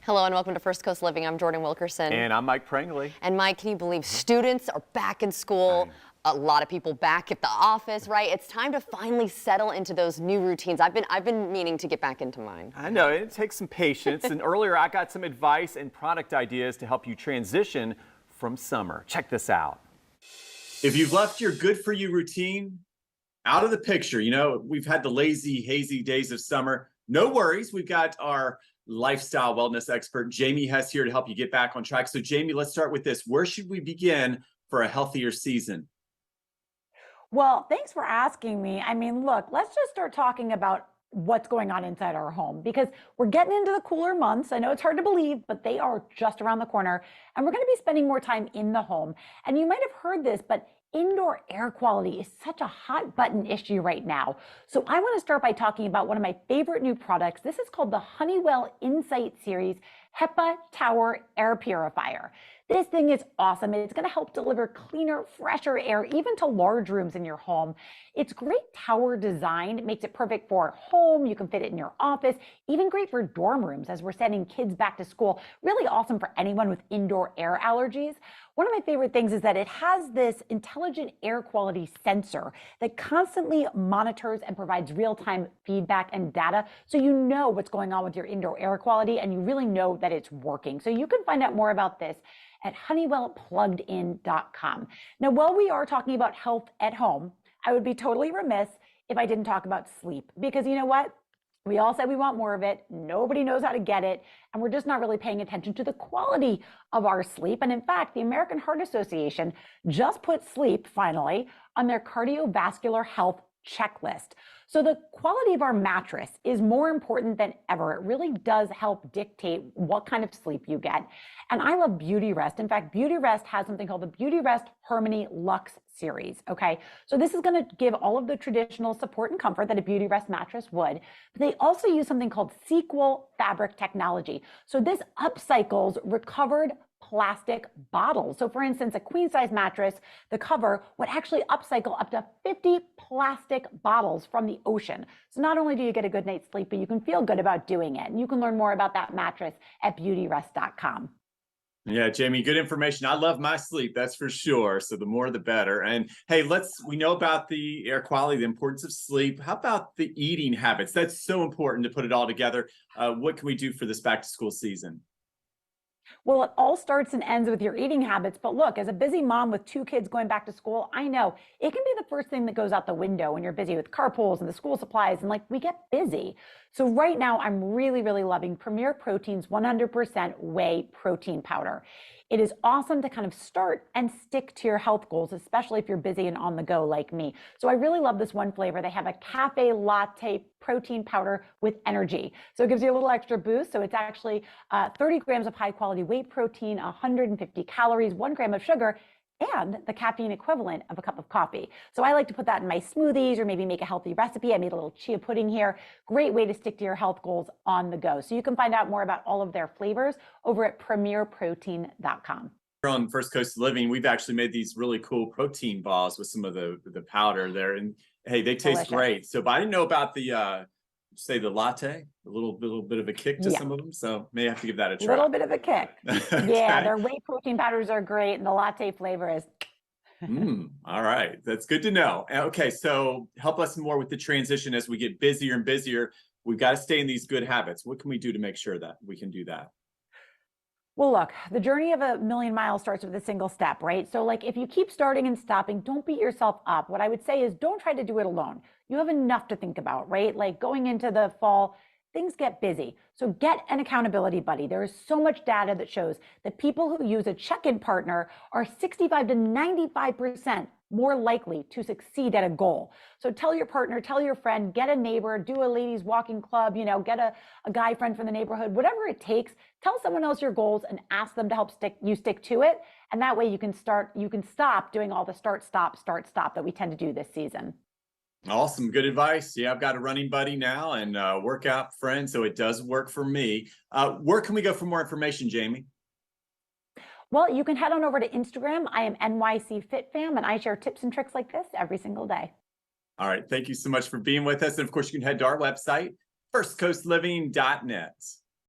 Hello and welcome to First Coast Living. I'm Jordan Wilkerson. And I'm Mike Prangley. And Mike, can you believe students are back in school? A lot of people back at the office, right? It's time to finally settle into those new routines. I've been meaning to get back into mine. I know, it takes some patience. And earlier I got some advice and product ideas to help you transition from summer. Check this out. If you've left your good for you routine out of the picture, we've had the lazy, hazy days of summer. No worries. We've got our lifestyle wellness expert, Jamie Hess, here to help you get back on track. So Jamie, let's start with this. Where should we begin for a healthier season? Well, thanks for asking me. Look, let's just start talking about what's going on inside our home because we're getting into the cooler months. I know it's hard to believe, but they are just around the corner and we're going to be spending more time in the home. And you might have heard this, but indoor air quality is such a hot button issue right now. So I want to start by talking about one of my favorite new products. This is called the Honeywell Insight Series HEPA Tower Air Purifier. This thing is awesome. It's going to help deliver cleaner, fresher air, even to large rooms in your home. It's great tower design. It makes it perfect for home. You can fit it in your office, even great for dorm rooms as we're sending kids back to school. Really awesome for anyone with indoor air allergies. One of my favorite things is that it has this intelligent air quality sensor that constantly monitors and provides real-time feedback and data so you know what's going on with your indoor air quality and you really know that it's working. So you can find out more about this at honeywellpluggedin.com. Now, while we are talking about health at home, I would be totally remiss if I didn't talk about sleep because you know what? We all said we want more of it. Nobody knows how to get it. And we're just not really paying attention to the quality of our sleep. And in fact, the American Heart Association just put sleep finally on their cardiovascular health checklist. So the quality of our mattress is more important than ever. It really does help dictate what kind of sleep you get. And I love Beauty Rest. In fact, Beauty Rest has something called the Beauty Rest Harmony Luxe series. Okay. So this is going to give all of the traditional support and comfort that a Beauty Rest mattress would, but they also use something called Sequel fabric technology. So this upcycles recovered plastic bottles. So for instance, a queen size mattress, the cover would actually upcycle up to 50 plastic bottles from the ocean. So not only do you get a good night's sleep, but you can feel good about doing it. And you can learn more about that mattress at beautyrest.com. Yeah, Jamie, good information. I love my sleep, that's for sure. So the more, the better. And hey, we know about the air quality, the importance of sleep. How about the eating habits? That's so important to put it all together. What can we do for this back to school season? Well, it all starts and ends with your eating habits. But look, as a busy mom with 2 kids going back to school, I know it can be the first thing that goes out the window when you're busy with carpools and the school supplies and we get busy. So right now I'm really, really loving Premier Protein's 100% whey protein powder. It is awesome to kind of start and stick to your health goals, especially if you're busy and on the go like me. So I really love this one flavor. They have a cafe latte protein powder with energy. So it gives you a little extra boost. So it's actually 30 grams of high quality whey protein, 150 calories, 1 gram of sugar, and the caffeine equivalent of a cup of coffee. So I like to put that in my smoothies or maybe make a healthy recipe. I made a little chia pudding here. Great way to stick to your health goals on the go. So you can find out more about all of their flavors over at premierprotein.com. Here on First Coast Living, we've actually made these really cool protein balls with some of the powder there. And hey, they taste great. So, but I didn't know about the the latte, a little bit of a kick to some of them. So may have to give that a try. A little bit of a kick. Okay. Yeah, their whey protein powders are great. And the latte flavor is. All right. That's good to know. Okay. So help us more with the transition as we get busier and busier. We've got to stay in these good habits. What can we do to make sure that we can do that? Well, look, the journey of a million miles starts with a single step, right? So if you keep starting and stopping, don't beat yourself up. What I would say is don't try to do it alone. You have enough to think about, right? Going into the fall, things get busy. So get an accountability buddy. There is so much data that shows that people who use a check-in partner are 65 to 95% more likely to succeed at a goal. So tell your partner, tell your friend, get a neighbor, do a ladies walking club, get a guy friend from the neighborhood, whatever it takes, tell someone else your goals and ask them to help stick to it. And that way you can stop doing all the start, stop that we tend to do this season. Awesome. Good advice. Yeah, I've got a running buddy now and a workout friend, so it does work for me. Where can we go for more information, Jamie? Well, you can head on over to Instagram. I am NYC FitFam, and I share tips and tricks like this every single day. All right. Thank you so much for being with us. And of course, you can head to our website, firstcoastliving.net.